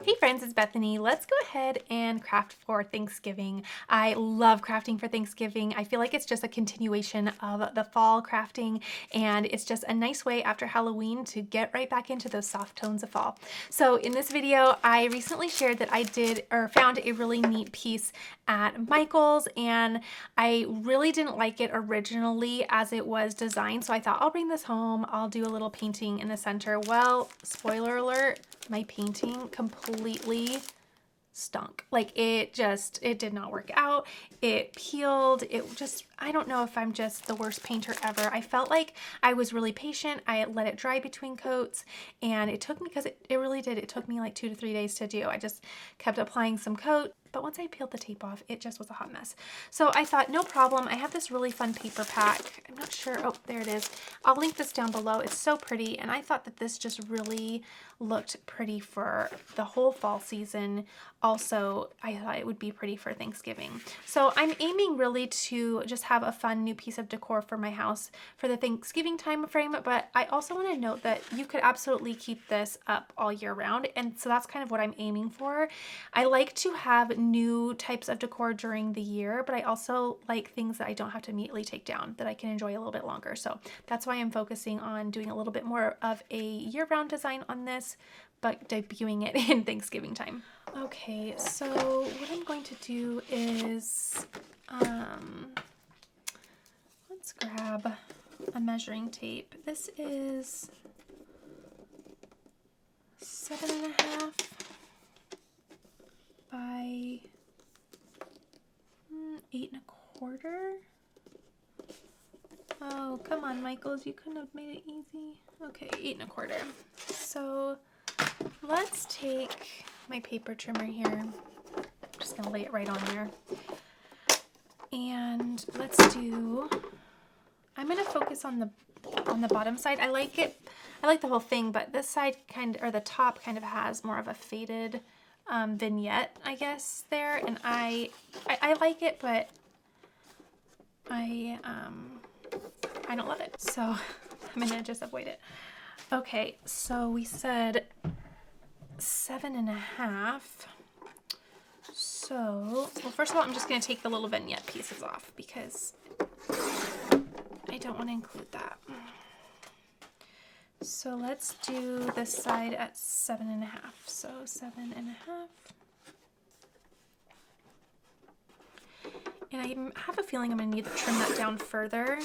Hey friends, it's Bethany. Let's go ahead and craft for Thanksgiving. I love crafting for Thanksgiving. I feel like it's just a continuation of the fall crafting, and it's just a nice way after Halloween to get right back into those soft tones of fall. So in this video, I recently shared that I found a really neat piece at Michael's, and I really didn't like it originally as it was designed. So I thought I'll bring this home. I'll do a little painting in the center. Well, spoiler alert, my painting completely stunk. Like it did not work out. It peeled. I don't know if I'm just the worst painter ever. I felt like I was really patient. I let it dry between coats, and it took me, because it really did. It took me like 2 to 3 days to do. I just kept applying some coat. But once I peeled the tape off, it just was a hot mess. So I thought, no problem. I have this really fun paper pack. I'm not sure. Oh, there it is. I'll link this down below. It's so pretty. And I thought that this just really looked pretty for the whole fall season. Also, I thought it would be pretty for Thanksgiving. So I'm aiming really to just have a fun new piece of decor for my house for the Thanksgiving time frame. But I also want to note that you could absolutely keep this up all year round. And so that's kind of what I'm aiming for. I like to have new types of decor during the year, but I also like things that I don't have to immediately take down, that I can enjoy a little bit longer. So that's why I'm focusing on doing a little bit more of a year-round design on this, but debuting it in Thanksgiving time. Okay, so what I'm going to do is, let's grab a measuring tape. This is 7.5 by 8.25. Oh, come on, Michaels, you couldn't have made it easy. Okay, 8.25. So let's take my paper trimmer here. I'm just gonna lay it right on there. And I'm gonna focus on the bottom side. I like the whole thing, but this side the top kind of has more of a faded vignette, I guess, there, and I like it, but I don't love it, so I'm gonna just avoid it. Okay, so we said 7.5. So, well, first of all, I'm just gonna take the little vignette pieces off because I don't want to include that. So let's do this side at 7.5. So 7.5. And I have a feeling I'm going to need to trim that down further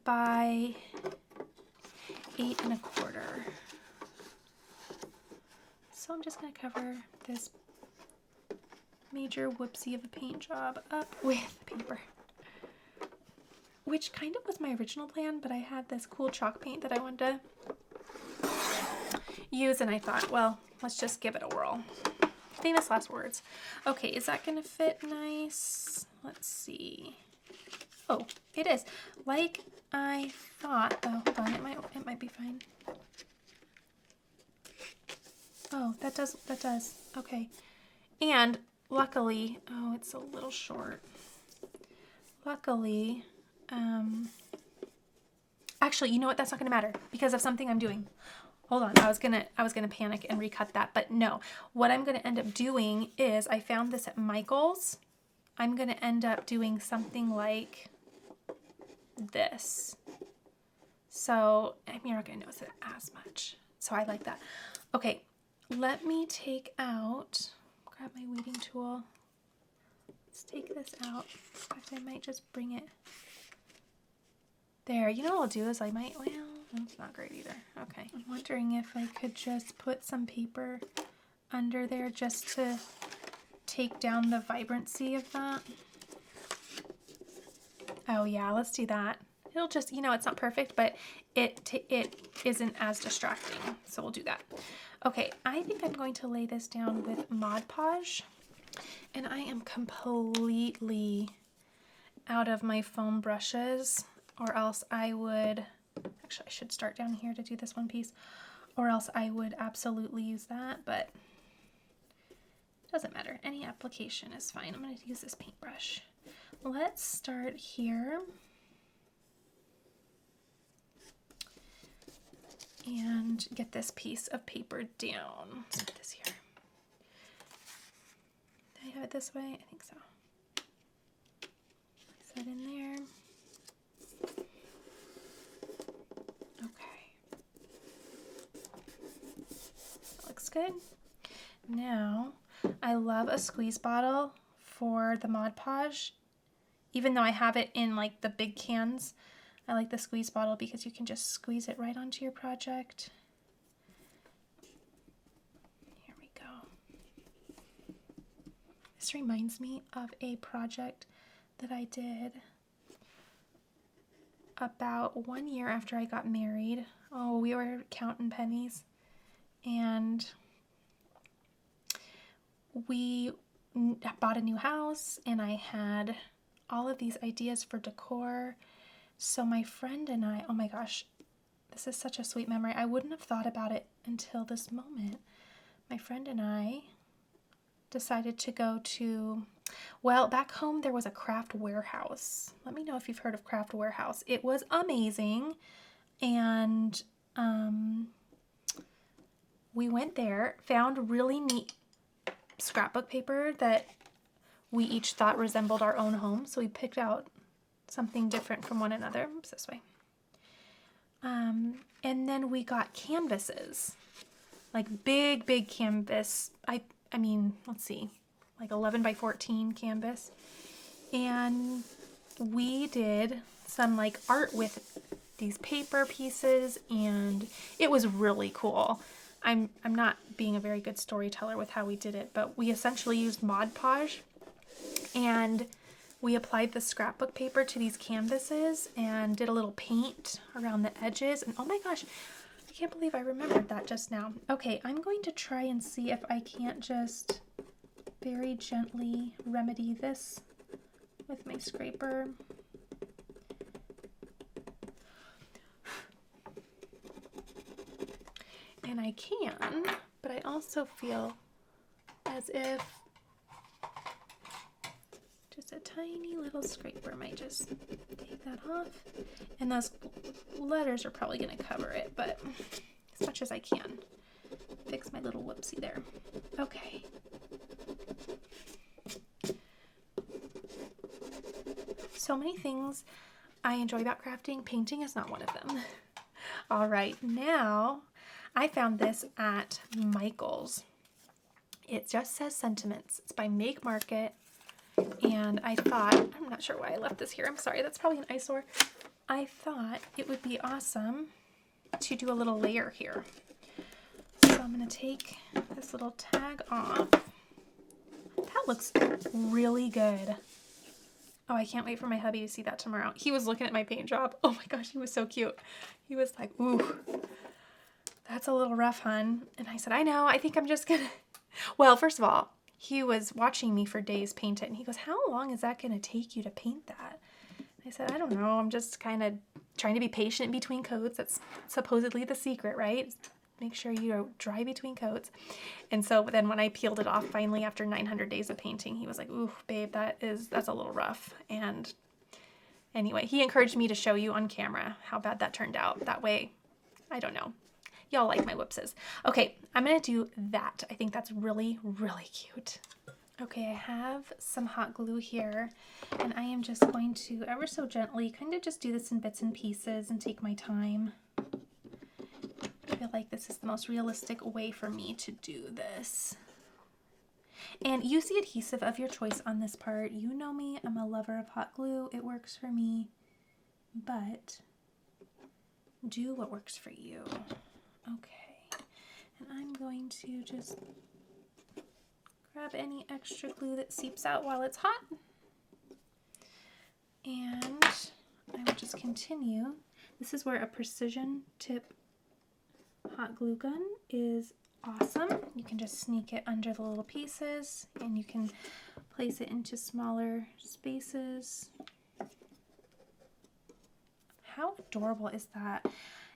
by 8.25. So I'm just going to cover this major whoopsie of a paint job up with paper, which kind of was my original plan, but I had this cool chalk paint that I wanted to use, and I thought, well, let's just give it a whirl. Famous last words. Okay, is that gonna fit nice? Let's see. Oh, it is. Like I thought. Oh, hold on, it might be fine. Oh, that does. Okay. And luckily, oh, it's a little short. Luckily, actually, you know what? That's not gonna matter because of something I'm doing. Hold on, I was gonna panic and recut that, but no. What I'm gonna end up doing is, I found this at Michael's. I'm gonna end up doing something like this. So you're not gonna notice it as much. So I like that. Okay, let me take out, grab my weeding tool. Let's take this out. In fact, I might just bring it there. You know what I'll do is well, that's not great either. Okay. I'm wondering if I could just put some paper under there just to take down the vibrancy of that. Oh yeah, let's do that. It'll just, it's not perfect, but it isn't as distracting. So we'll do that. Okay, I think I'm going to lay this down with Mod Podge. And I am completely out of my foam brushes, or else I would, actually I should start down here to do this one piece, or else I would absolutely use that, but it doesn't matter. Any application is fine. I'm going to use this paintbrush. Let's start here. And and get this piece of paper down. Let's put this here. Did I have it this way? I think so. Place that in there. Okay. That looks good. Now, I love a squeeze bottle for the Mod Podge. Even though I have it in like the big cans, I like the squeeze bottle because you can just squeeze it right onto your project. Here we go. This reminds me of a project that I did about 1 year after I got married. Oh, we were counting pennies, and we bought a new house, and I had all of these ideas for decor. So my friend and I, oh my gosh, this is such a sweet memory. I wouldn't have thought about it until this moment. My friend and I decided to go to, well, back home there was a craft warehouse. Let me know if you've heard of craft warehouse. It was amazing. And we went there, found really neat scrapbook paper that we each thought resembled our own home. So we picked out something different from one another. Oops, this way. And then we got canvases, like big canvas. I mean, let's see, like 11 by 14 canvas. And we did some like art with these paper pieces, and it was really cool. I'm not being a very good storyteller with how we did it, but we essentially used Mod Podge, and we applied the scrapbook paper to these canvases and did a little paint around the edges. And oh my gosh, I can't believe I remembered that just now. Okay, I'm going to try and see if I can't just very gently remedy this with my scraper. And I can, but I also feel as if just a tiny little scraper might just take that off. And those letters are probably going to cover it, but as much as I can. Fix my little whoopsie there. Okay. So many things I enjoy about crafting. Painting is not one of them. All right, now I found this at Michael's. It just says Sentiments. It's by Make Market. And I thought, I'm not sure why I left this here. I'm sorry, that's probably an eyesore. I thought it would be awesome to do a little layer here. So I'm going to take this little tag off. That looks really good. Oh, I can't wait for my hubby to see that tomorrow. He was looking at my paint job. Oh my gosh, he was so cute. He was like, ooh, that's a little rough, hun. And I said, I know, I think I'm just gonna, well, first of all, he was watching me for days paint it, and he goes, how long is that gonna take you to paint that? I said, I don't know, I'm just kind of trying to be patient between coats. That's supposedly the secret, right? Make sure you're dry between coats. And so then when I peeled it off finally after 900 days of painting, he was like, ooh, babe, that's a little rough. And anyway, he encouraged me to show you on camera how bad that turned out. That way, I don't know. Y'all like my whoopses. Okay, I'm gonna do that. I think that's really, really cute. Okay, I have some hot glue here, and I am just going to ever so gently kind of just do this in bits and pieces and take my time. I feel like this is the most realistic way for me to do this. And use the adhesive of your choice on this part. You know me, I'm a lover of hot glue. It works for me, but do what works for you. Okay, and I'm going to just grab any extra glue that seeps out while it's hot. And I will just continue. This is where a precision tip hot glue gun is awesome. You can just sneak it under the little pieces, and you can place it into smaller spaces. How adorable is that?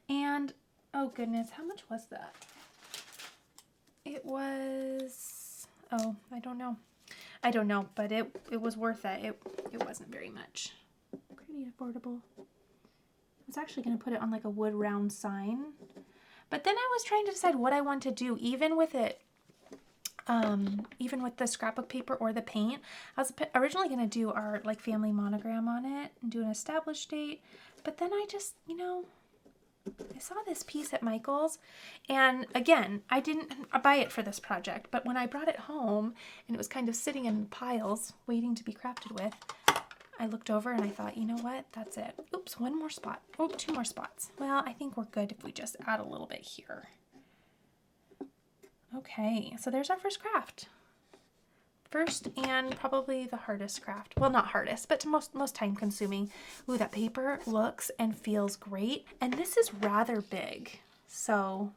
And oh goodness, how much was that? It was, oh, I don't know, but it was worth it. It wasn't very much. Pretty affordable. I was actually going to put it on like a wood round sign, But then I was trying to decide what I want to do, even with it, even with the scrapbook paper or the paint. I was originally going to do our like family monogram on it and do an established date, but then I just, you know, I saw this piece at Michael's, and again, I didn't buy it for this project, but when I brought it home and it was kind of sitting in piles waiting to be crafted with, I looked over and I thought, you know what, that's it. Oops, one more spot. Oh, two more spots. Well, I think we're good if we just add a little bit here. Okay, so there's our first craft. First and probably the hardest craft. Well, not hardest, but most time consuming. Ooh, that paper looks and feels great. And this is rather big, so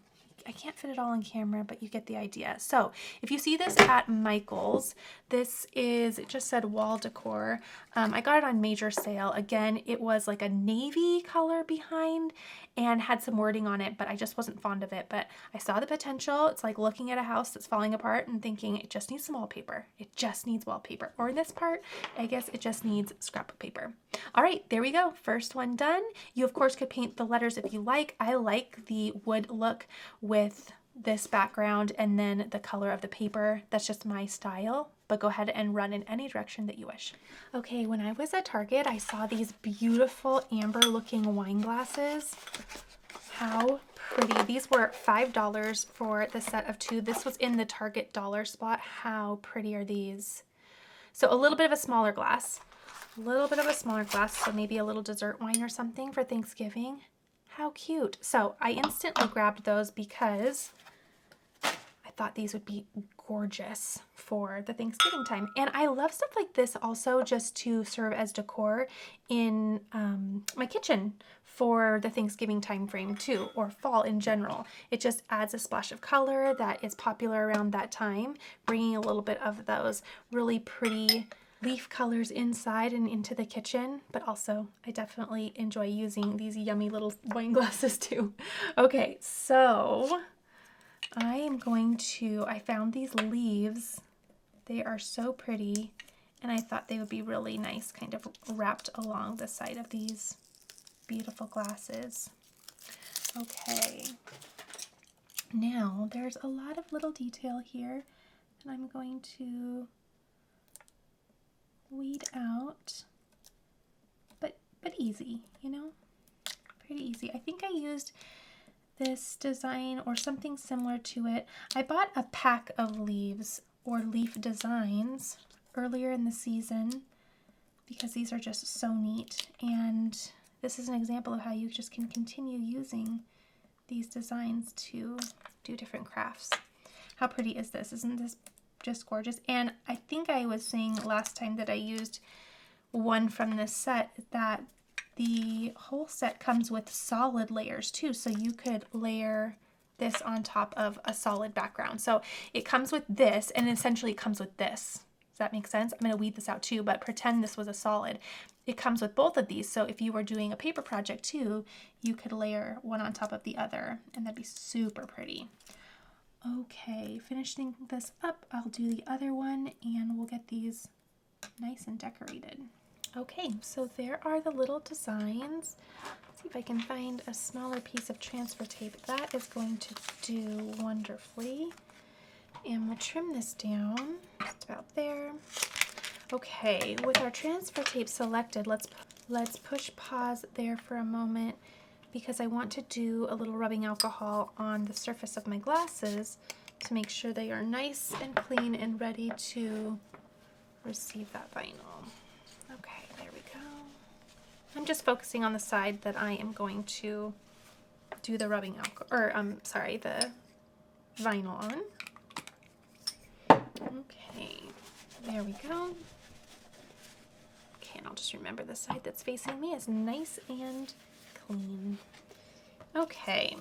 I can't fit it all on camera, but you get the idea. So if you see this at Michael's, this is, it just said wall decor. I got it on major sale. Again, it was like a navy color behind and had some wording on it, but I just wasn't fond of it. But I saw the potential. It's like looking at a house that's falling apart and thinking it just needs some wallpaper. It just needs wallpaper. Or in this part, I guess it just needs scrapbook paper. All right, there we go. First one done. You of course could paint the letters if you like. I like the wood look with this background and then the color of the paper. That's just my style, but go ahead and run in any direction that you wish. Okay, when I was at Target, I saw these beautiful amber looking wine glasses. How pretty. These were $5 for the set of 2. This was in the Target dollar spot. How pretty are these? So a little bit of a smaller glass. A little bit of a smaller glass, so maybe a little dessert wine or something for Thanksgiving. How cute. So I instantly grabbed those because I thought these would be gorgeous for the Thanksgiving time. And I love stuff like this also just to serve as decor in my kitchen for the Thanksgiving time frame too, or fall in general. It just adds a splash of color that is popular around that time, bringing a little bit of those really pretty leaf colors inside and into the kitchen, but also I definitely enjoy using these yummy little wine glasses too. Okay, so I found these leaves. They are so pretty, and I thought they would be really nice kind of wrapped along the side of these beautiful glasses. Okay, now there's a lot of little detail here, and I'm going to weed out, but easy, you know, pretty easy. I think I used this design or something similar to it. I bought a pack of leaves or leaf designs earlier in the season because these are just so neat, and this is an example of how you just can continue using these designs to do different crafts. How pretty is this? Isn't this just gorgeous? And I think I was saying last time that I used one from this set that the whole set comes with solid layers too, so you could layer this on top of a solid background. So it comes with this, and essentially it comes with this. Does that make sense? I'm going to weed this out too, but pretend this was a solid. It comes with both of these, so if you were doing a paper project too, you could layer one on top of the other, and that'd be super pretty. Okay, finishing this up, I'll do the other one, and we'll get these nice and decorated. Okay, so there are the little designs. Let's see if I can find a smaller piece of transfer tape. That is going to do wonderfully. And we'll trim this down just about there. Okay, with our transfer tape selected, let's push pause there for a moment because I want to do a little rubbing alcohol on the surface of my glasses to make sure they are nice and clean and ready to receive that vinyl. Okay, there we go. I'm just focusing on the side that I am going to do the rubbing alcohol, or the vinyl on. Okay, there we go. Okay, and I'll just remember the side that's facing me is nice and clean. Okay,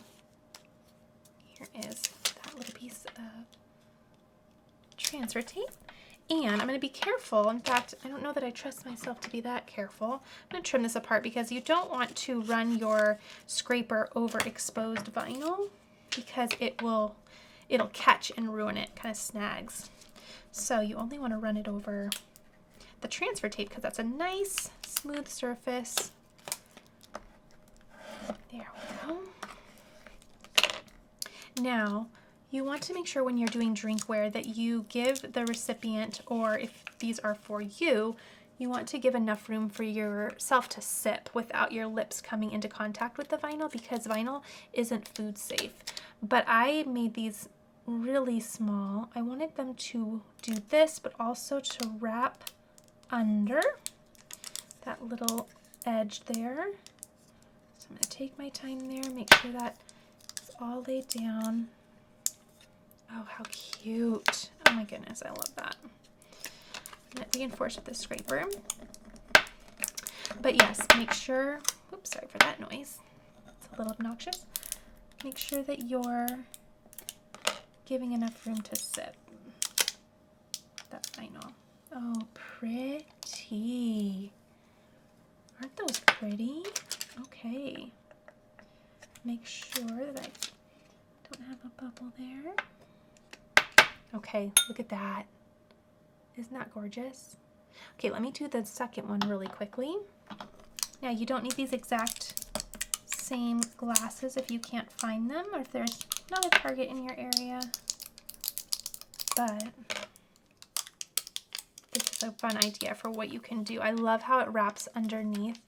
here is that little piece of transfer tape. And I'm going to be careful. In fact, I don't know that I trust myself to be that careful. I'm going to trim this apart because you don't want to run your scraper over exposed vinyl because it'll catch and ruin it, kind of snags. So you only want to run it over the transfer tape because that's a nice smooth surface. There we go. Now, you want to make sure when you're doing drinkware that you give the recipient, or if these are for you, you want to give enough room for yourself to sip without your lips coming into contact with the vinyl, because vinyl isn't food safe. But I made these really small. I wanted them to do this, but also to wrap under that little edge there. So I'm going to take my time there, make sure that it's all laid down. Oh, how cute. Oh my goodness, I love that. I'm going to reinforce with the scraper. But yes, make sure, oops, sorry for that noise. It's a little obnoxious. Make sure that you're giving enough room to sip. That's vinyl. Oh, pretty. Aren't those pretty? Okay. Make sure that I don't have a bubble there. Okay, look at that. Isn't that gorgeous? Okay, let me do the second one really quickly. Now, you don't need these exact same glasses if you can't find them, or if there's not a Target in your area. But this is a fun idea for what you can do. I love how it wraps underneath.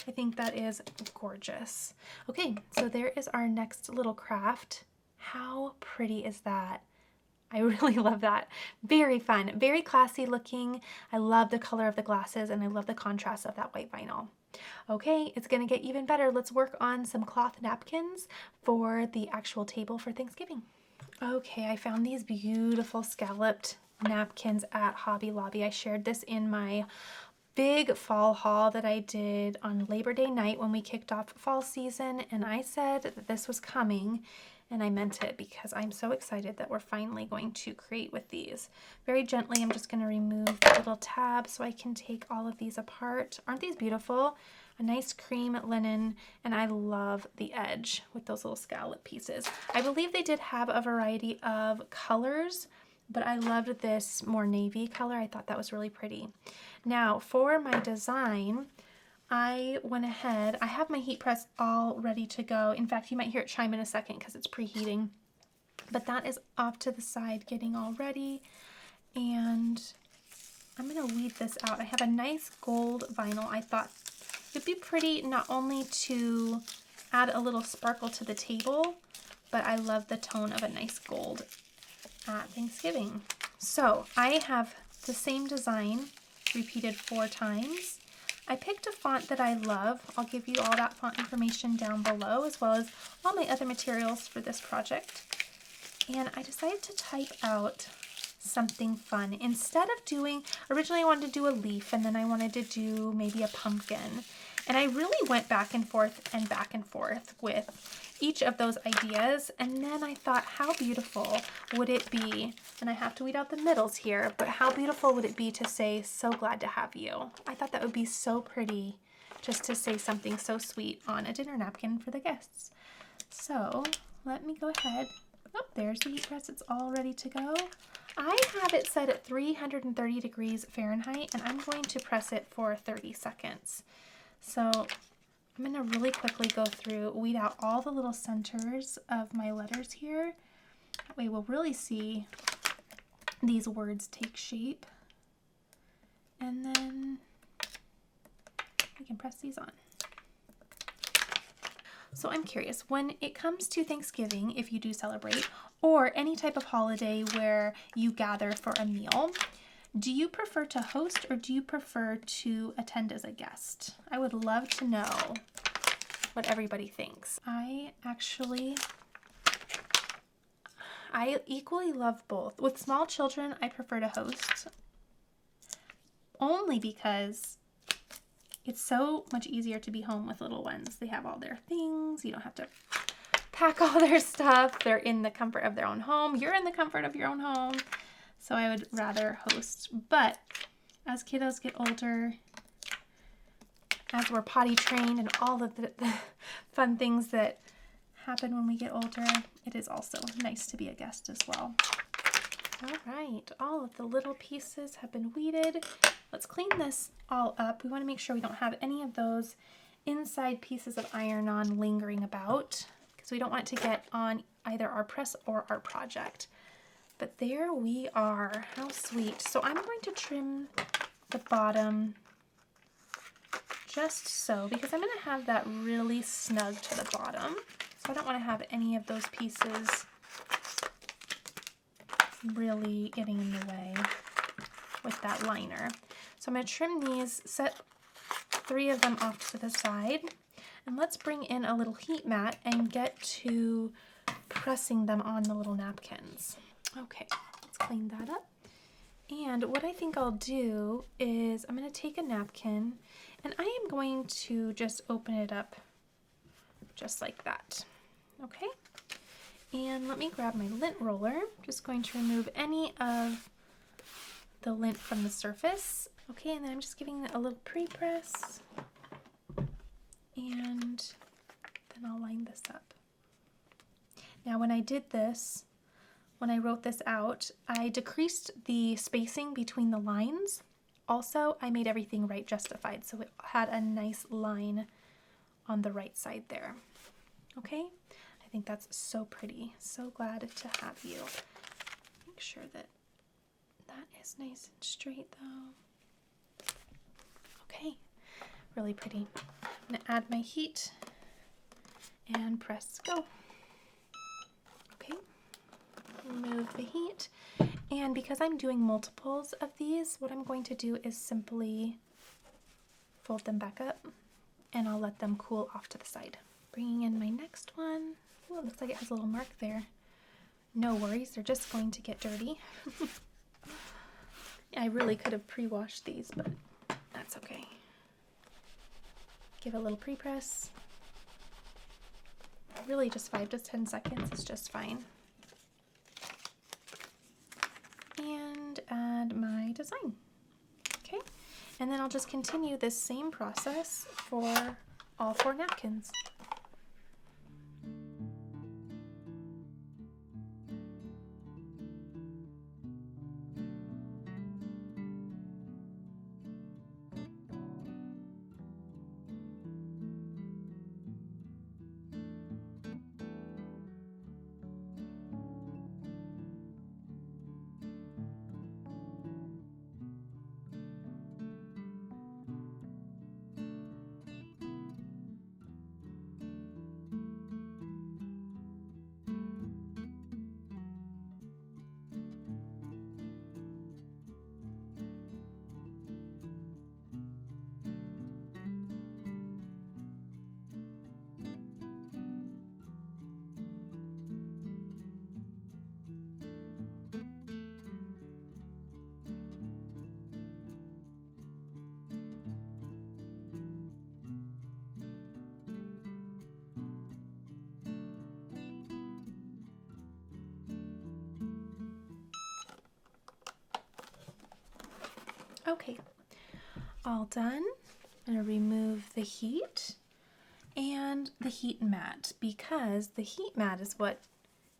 I think that is gorgeous. Okay, so there is our next little craft. How pretty is that? I really love that. Very fun, very classy looking. I love the color of the glasses, and I love the contrast of that white vinyl. Okay, it's gonna get even better. Let's work on some cloth napkins for the actual table for Thanksgiving. Okay, I found these beautiful scalloped napkins at Hobby Lobby. I shared this in my big fall haul that I did on Labor Day night when we kicked off fall season, and I said that this was coming, and I meant it, because I'm so excited that we're finally going to create with these. Very gently, I'm just going to remove the little tab so I can take all of these apart. Aren't these beautiful? A nice cream linen, and I love the edge with those little scallop pieces. I believe they did have a variety of colors, but I loved this more navy color. I thought that was really pretty. Now, for my design, I went ahead, I have my heat press all ready to go. In fact, you might hear it chime in a second because it's preheating. But that is off to the side getting all ready. And I'm going to weed this out. I have a nice gold vinyl. I thought it'd be pretty not only to add a little sparkle to the table, but I love the tone of a nice gold at Thanksgiving. So I have the same design repeated 4 times. I picked a font that I love. I'll give you all that font information down below, as well as all my other materials for this project. And I decided to type out something fun. Instead of doing, originally I wanted to do a leaf, and then I wanted to do maybe a pumpkin. And I really went back and forth with each of those ideas. And then I thought, how beautiful would it be, and I have to weed out the middles here, but how beautiful would it be to say, "So glad to have you." I thought that would be so pretty, just to say something so sweet on a dinner napkin for the guests. So let me go ahead. Oh, there's the heat press. It's all ready to go. I have it set at 330 degrees Fahrenheit, and I'm going to press it for 30 seconds. So I'm going to really quickly go through, weed out all the little centers of my letters here. That way we'll really see these words take shape. And then we can press these on. So I'm curious, when it comes to Thanksgiving, if you do celebrate, or any type of holiday where you gather for a meal, do you prefer to host or do you prefer to attend as a guest? I would love to know what everybody thinks. I equally love both. With small children, I prefer to host, only because it's so much easier to be home with little ones. They have all their things. You don't have to pack all their stuff. They're in the comfort of their own home. You're in the comfort of your own home. So I would rather host. But as kiddos get older, as we're potty trained and all of the fun things that happen when we get older, it is also nice to be a guest as well. All right, all of the little pieces have been weeded. Let's clean this all up. We want to make sure we don't have any of those inside pieces of iron-on lingering about, because we don't want it to get on either our press or our project. But there we are. How sweet. So I'm going to trim the bottom just so, because I'm going to have that really snug to the bottom. So I don't want to have any of those pieces really getting in the way with that liner. So I'm going to trim these, set 3 of them off to the side, and let's bring in a little heat mat and get to pressing them on the little napkins. Okay, let's clean that up. And what I think I'll do is I'm going to take a napkin and I am going to just open it up just like that. Okay, and let me grab my lint roller. I'm just going to remove any of the lint from the surface. Okay, and then I'm just giving it a little pre-press, and then I'll line this up. Now when I did this, when I wrote this out, I decreased the spacing between the lines. Also, I made everything right justified, so it had a nice line on the right side there. Okay, I think that's so pretty. So glad to have you. Make sure that that is nice and straight though. Okay, really pretty. I'm gonna add my heat and press go. Okay, remove the heat. And because I'm doing multiples of these, what I'm going to do is simply fold them back up and I'll let them cool off to the side. Bringing in my next one. Oh, it looks like it has a little mark there. No worries, they're just going to get dirty. I really could have pre-washed these, but that's okay. Give it a little pre-press. Really just 5 to 10 seconds is just fine. And add my design. Okay, and then I'll just continue this same process for all 4 napkins. Okay, all done. I'm going to remove the heat and the heat mat, because the heat mat is what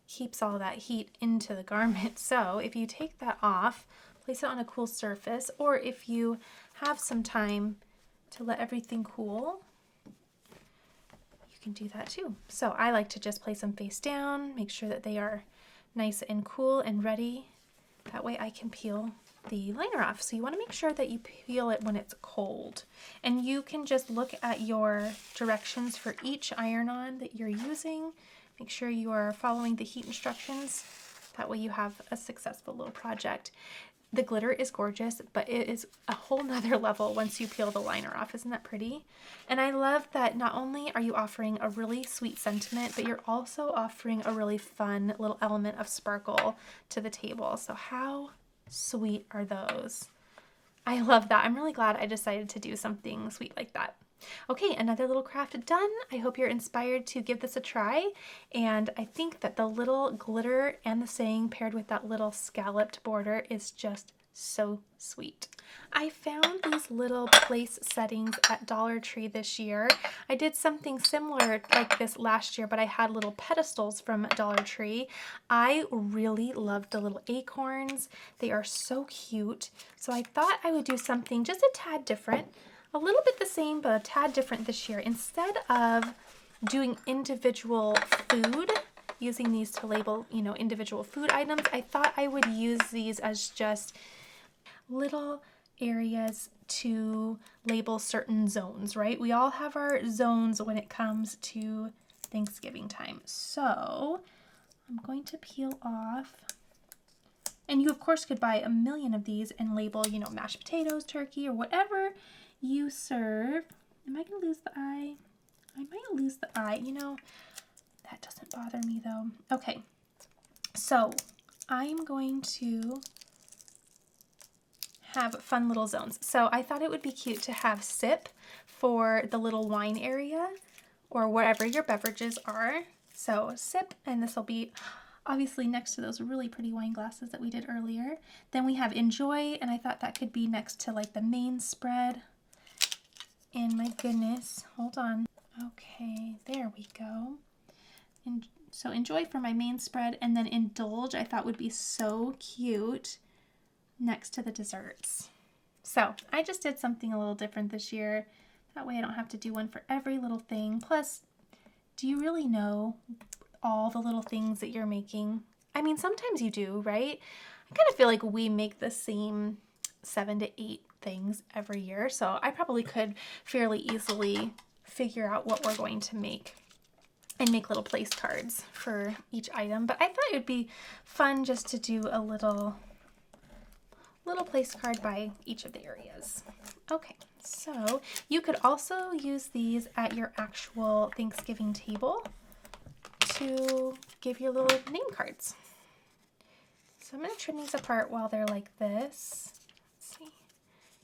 keeps all that heat into the garment. So if you take that off, place it on a cool surface, or if you have some time to let everything cool, you can do that too. So I like to just place them face down, make sure that they are nice and cool and ready. That way I can peel the liner off. So you want to make sure that you peel it when it's cold, and you can just look at your directions for each iron-on that you're using. Make sure you are following the heat instructions. That way you have a successful little project. The glitter is gorgeous, but it is a whole nother level once you peel the liner off. Isn't that pretty? And I love that not only are you offering a really sweet sentiment, but you're also offering a really fun little element of sparkle to the table. So how sweet are those? I love that. I'm really glad I decided to do something sweet like that. Okay, another little craft done. I hope you're inspired to give this a try. And I think that the little glitter and the saying paired with that little scalloped border is just so sweet. I found these little place settings at Dollar Tree this year. I did something similar like this last year, but I had little pedestals from Dollar Tree. I really loved the little acorns. They are so cute. So I thought I would do something just a tad different, a little bit the same, but a tad different this year. Instead of doing individual food, using these to label, you know, individual food items, I thought I would use these as just little areas to label certain zones, right? We all have our zones when it comes to Thanksgiving time. So I'm going to peel off, and you of course could buy a million of these and label, you know, mashed potatoes, turkey, or whatever you serve. Am I gonna lose the eye? I might lose the eye, you know, that doesn't bother me though. Okay, so I'm going to have fun little zones. So I thought it would be cute to have sip for the little wine area or wherever your beverages are. So sip, and this will be obviously next to those really pretty wine glasses that we did earlier. Then we have enjoy, and I thought that could be next to like the main spread. And my goodness, hold on. Okay, there we go. And so enjoy for my main spread, and then indulge I thought would be so cute next to the desserts. So I just did something a little different this year. That way I don't have to do one for every little thing. Plus, do you really know all the little things that you're making? I mean, sometimes you do, right? I kind of feel like we make the same 7 to 8 things every year. So I probably could fairly easily figure out what we're going to make and make little place cards for each item. But I thought it would be fun just to do a little place card by each of the areas. Okay, so you could also use these at your actual Thanksgiving table to give your little name cards. So I'm going to trim these apart while they're like this. Let's see.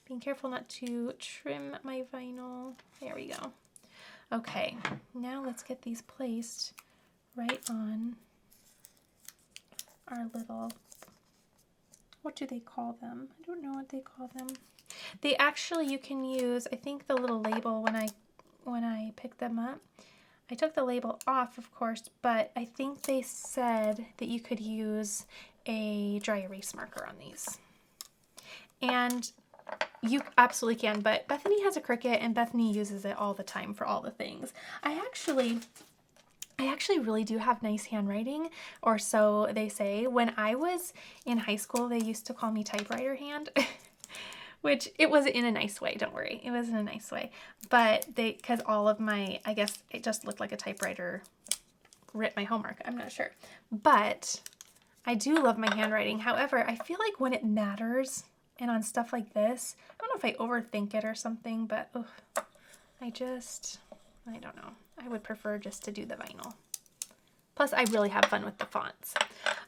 Being careful not to trim my vinyl. There we go. Okay, now let's get these placed right on our little, what do they call them? I don't know what they call them. They actually, you can use, I think the little label when I picked them up, I took the label off, of course, but I think they said that you could use a dry erase marker on these. And you absolutely can, but Bethany has a Cricut and Bethany uses it all the time for all the things. I actually really do have nice handwriting, or so they say. When I was in high school, they used to call me typewriter hand, which it was in a nice way, don't worry. It was in a nice way. But because all of my, I guess it just looked like a typewriter writ my homework. I'm not sure. But I do love my handwriting. However, I feel like when it matters, and on stuff like this, I don't know if I overthink it or something, but I don't know. I would prefer just to do the vinyl. Plus, I really have fun with the fonts.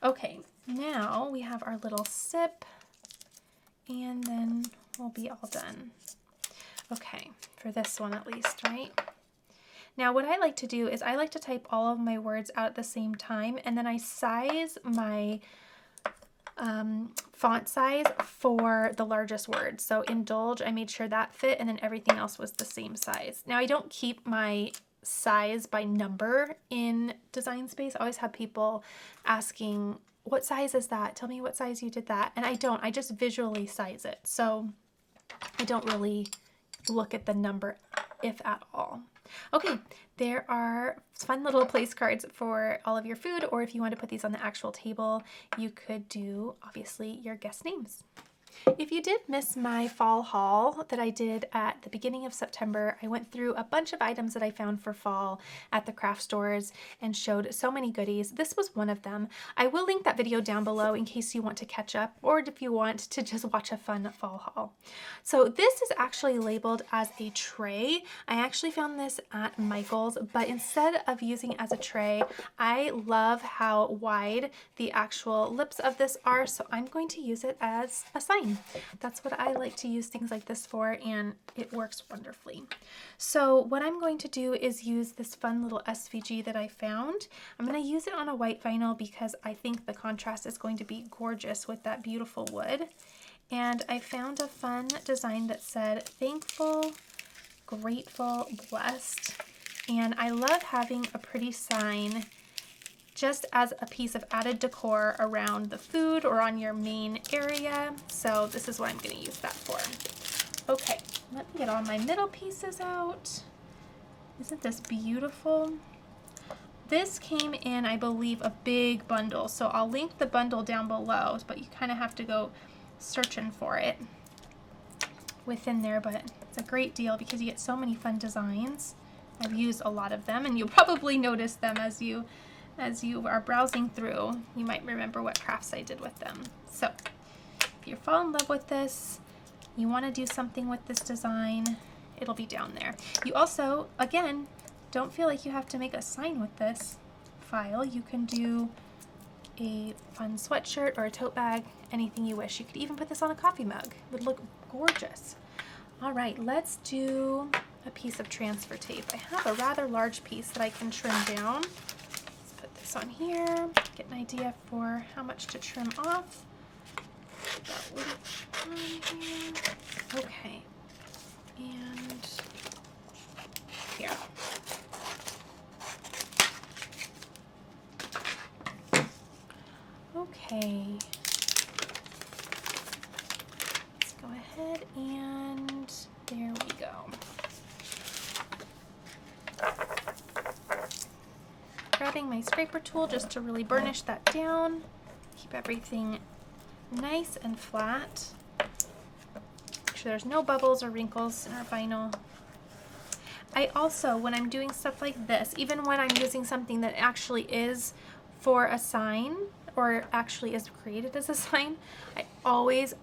Okay, now we have our little sip, and then we'll be all done. Okay, for this one at least, right? Now, what I like to do is I like to type all of my words out at the same time, and then I size my font size for the largest word. So indulge, I made sure that fit, and then everything else was the same size. Now I don't keep my size by number in Design Space. I always have people asking, what size is that? Tell me what size you did that. And I don't, I just visually size it. So I don't really look at the number, if at all. Okay, there are fun little place cards for all of your food, or if you want to put these on the actual table, you could do, obviously, your guest names. If you did miss my fall haul that I did at the beginning of September, I went through a bunch of items that I found for fall at the craft stores and showed so many goodies. This was one of them. I will link that video down below in case you want to catch up, or if you want to just watch a fun fall haul. So this is actually labeled as a tray. I actually found this at Michael's, but instead of using it as a tray, I love how wide the actual lips of this are, so I'm going to use it as a sign. That's what I like to use things like this for, and it works wonderfully. So what I'm going to do is use this fun little SVG that I found. I'm going to use it on a white vinyl because I think the contrast is going to be gorgeous with that beautiful wood. And I found a fun design that said, thankful, grateful, blessed. And I love having a pretty sign just as a piece of added decor around the food or on your main area. So this is what I'm going to use that for. Okay, let me get all my middle pieces out. Isn't this beautiful? This came in, I believe, a big bundle, so I'll link the bundle down below, but you kind of have to go searching for it within there, but it's a great deal because you get so many fun designs. I've used a lot of them, and you'll probably notice them as you are browsing through. You might remember what crafts I did with them. So if you fall in love with this, you want to do something with this design, it'll be down there. You also, again, don't feel like you have to make a sign with this file. You can do a fun sweatshirt or a tote bag, anything you wish. You could even put this on a coffee mug. It would look gorgeous. All right, let's do a piece of transfer tape. I have a rather large piece that I can trim down. Let's put this on here, get an idea for how much to trim off. Put that on here. Okay, and here. Okay, let's go ahead and there we go. Grabbing my scraper tool just to really burnish that down, keep everything nice and flat. Make sure there's no bubbles or wrinkles in our vinyl. I also, when I'm doing stuff like this, even when I'm using something that actually is for a sign, or actually is created as a sign, I always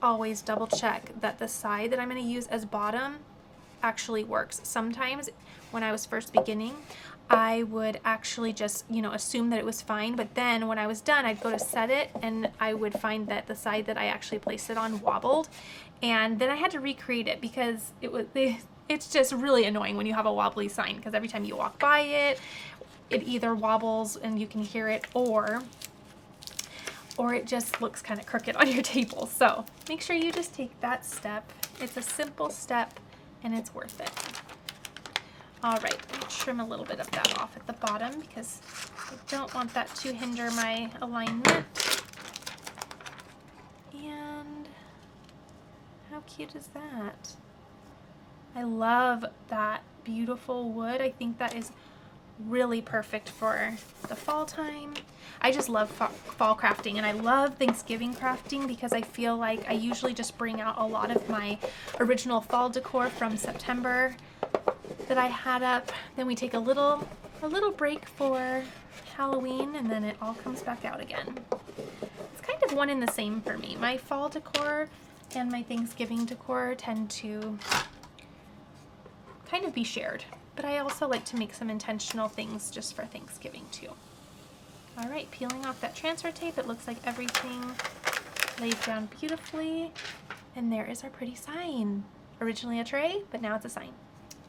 double check that the side that I'm going to use as bottom actually works. Sometimes when I was first beginning, I would actually just, you know, assume that it was fine, but then when I was done, I'd go to set it and I would find that the side that I actually placed it on wobbled, and then I had to recreate it because it's just really annoying when you have a wobbly sign, because every time you walk by it, it either wobbles and you can hear it, or it just looks kind of crooked on your table. So make sure you just take that step. It's a simple step and it's worth it. All right, let me trim a little bit of that off at the bottom because I don't want that to hinder my alignment. And how cute is that? I love that beautiful wood. I think that is really perfect for the fall time. I just love fall crafting, and I love Thanksgiving crafting because I feel like I usually just bring out a lot of my original fall decor from September that I had up. Then we take a little break for Halloween, and then it all comes back out again. It's kind of one and the same for me. My fall decor and my Thanksgiving decor tend to kind of be shared, but I also like to make some intentional things just for Thanksgiving too. All right, peeling off that transfer tape, it looks like everything laid down beautifully, and there is our pretty sign. Originally a tray, but now it's a sign.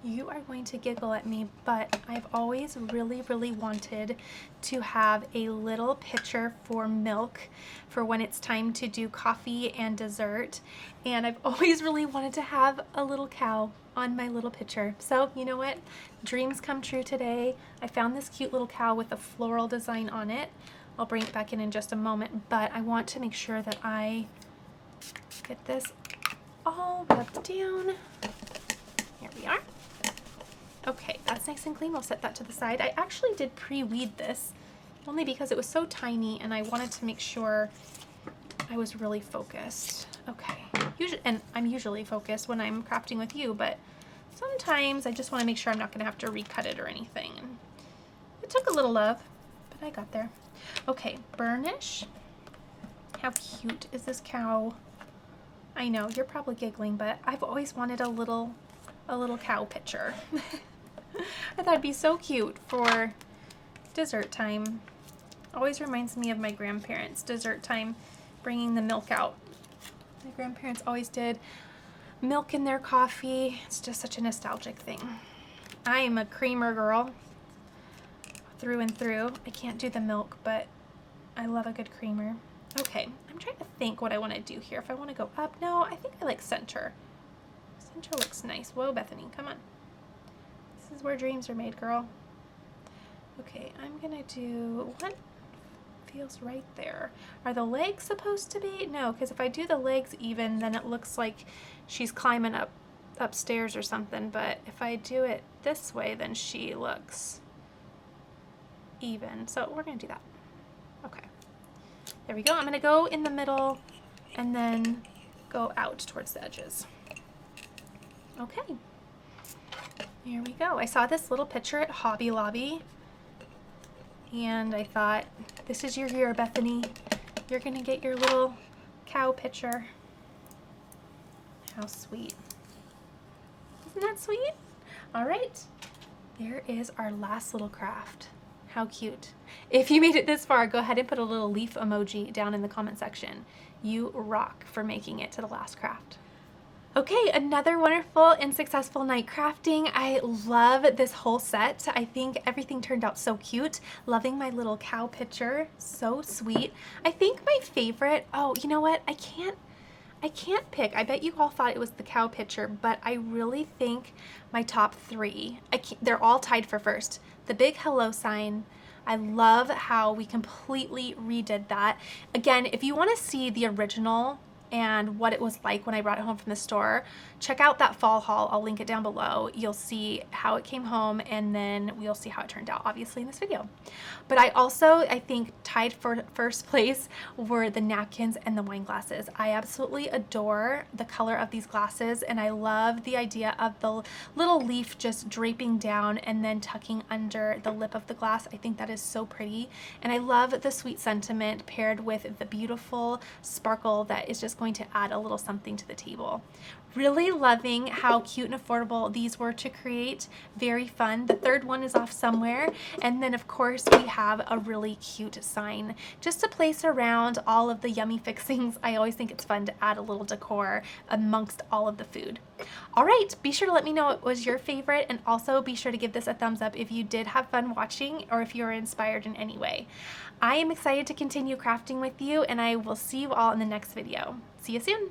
You are going to giggle at me, but I've always really wanted to have a little pitcher for milk for when it's time to do coffee and dessert, and I've always really wanted to have a little cow on my little pitcher. So you know what? Dreams come true today. I found this cute little cow with a floral design on it. I'll bring it back in just a moment, but I want to make sure that I get this all rubbed down. Here we are. Okay, that's nice and clean. We'll set that to the side. I actually did pre-weed this only because it was so tiny and I wanted to make sure I was really focused. Okay, and I'm usually focused when I'm crafting with you, but sometimes I just want to make sure I'm not going to have to recut it or anything. And it took a little love, but I got there. Okay, burnish. How cute is this cow? I know, you're probably giggling, but I've always wanted a little cow pitcher. I thought it'd be so cute for dessert time. Always reminds me of my grandparents' dessert time, bringing the milk out. My grandparents always did milk in their coffee. It's just such a nostalgic thing. I am a creamer girl through and through. I can't do the milk, but I love a good creamer. Okay, I'm trying to think what I want to do here. If I want to go up, no, I think I like center. Center looks nice. Whoa, Bethany, come on. This is where dreams are made, girl. Okay, I'm gonna do what feels right there. Are the legs supposed to be? No, because if I do the legs even, then it looks like she's climbing up upstairs or something, but if I do it this way, then she looks even. So we're gonna do that. Okay, there we go. I'm gonna go in the middle and then go out towards the edges. Okay, here we go. I saw this little picture at Hobby Lobby and I thought, this is your year, Bethany. You're gonna get your little cow picture. How sweet. Isn't that sweet? All right, there is our last little craft. How cute. If you made it this far, go ahead and put a little leaf emoji down in the comment section. You rock for making it to the last craft. Okay, another wonderful and successful night crafting. I love this whole set. I think everything turned out so cute. Loving my little cow picture, so sweet. I think my favorite, oh, you know what? I can't pick. I bet you all thought it was the cow picture, but I really think my top three, they're all tied for first. The big hello sign. I love how we completely redid that. Again, if you want to see the original and what it was like when I brought it home from the store, check out that fall haul. I'll link it down below. You'll see how it came home and then we'll see how it turned out, obviously, in this video. But I think tied for first place were the napkins and the wine glasses. I absolutely adore the color of these glasses and I love the idea of the little leaf just draping down and then tucking under the lip of the glass. I think that is so pretty. And I love the sweet sentiment paired with the beautiful sparkle that is just going to add a little something to the table. Really loving how cute and affordable these were to create. Very fun. The third one is off somewhere. And then of course we have a really cute sign just to place around all of the yummy fixings. I always think it's fun to add a little decor amongst all of the food. All right, be sure to let me know what was your favorite and also be sure to give this a thumbs up if you did have fun watching or if you were inspired in any way. I am excited to continue crafting with you and I will see you all in the next video. See you soon.